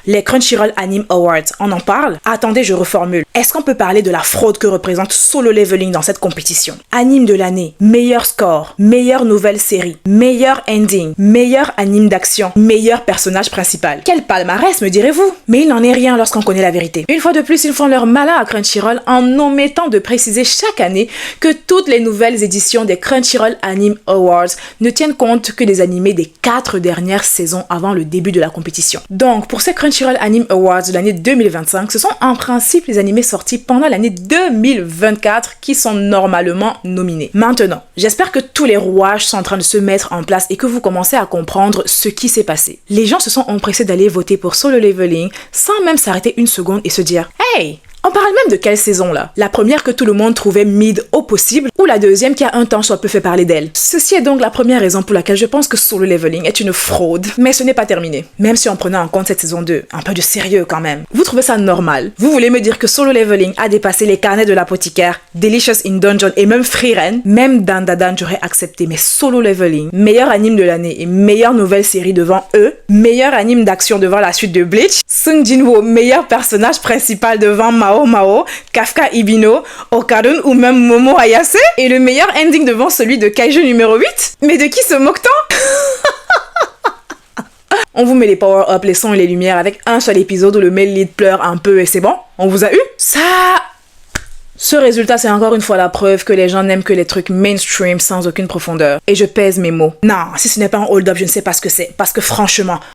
Les Crunchyroll Anime Awards, on en parle? Attendez, je reformule. Est-ce qu'on peut parler de la fraude que représente Solo Leveling dans cette compétition? Anime de l'année, meilleur score, meilleure nouvelle série, meilleur ending, meilleur anime d'action, meilleur personnage principal. Quel palmarès, me direz-vous? Mais il n'en est rien lorsqu'on connaît la vérité. Une fois de plus, ils font leur malin à Crunchyroll en omettant de préciser chaque année que toutes les nouvelles éditions des Crunchyroll Anime Awards ne tiennent compte que des animés des 4 dernières saisons avant le début de la compétition. Donc, pour ces Crunchyroll Anime Awards de l'année 2025, ce sont en principe les animés sortis pendant l'année 2024 qui sont normalement nominés. Maintenant, j'espère que tous les rouages sont en train de se mettre en place et que vous commencez à comprendre ce qui s'est passé. Les gens se sont empressés d'aller voter pour Solo Leveling sans même s'arrêter une seconde et se dire « Hey !» On parle même de quelle saison là? La première que tout le monde trouvait mid au possible ou la deuxième qui a un temps soit peu fait parler d'elle? Ceci est donc la première raison pour laquelle je pense que Solo Leveling est une fraude. Mais ce n'est pas terminé. Même si on prenait en compte cette saison 2, un peu de sérieux quand même. Vous trouvez ça normal? Vous voulez me dire que Solo Leveling a dépassé les carnets de l'apothicaire, Delicious in Dungeon et même Frieren? Même Dandadan j'aurais accepté, mais Solo Leveling, meilleur anime de l'année et meilleure nouvelle série devant eux, meilleur anime d'action devant la suite de Bleach, Sung Jin-woo, meilleur personnage principal devant Mao Mao, Kafka Ibino, Okarun ou même Momo Ayase, et le meilleur ending devant celui de Kaiju numéro 8? Mais de qui se moque-t-on? On vous met les power-up, les sons et les lumières avec un seul épisode où le male lead pleure un peu et c'est bon? On vous a eu? Ce résultat, c'est encore une fois la preuve que les gens n'aiment que les trucs mainstream sans aucune profondeur. Et je pèse mes mots. Non, si ce n'est pas un hold-up, je ne sais pas ce que c'est. Parce que franchement,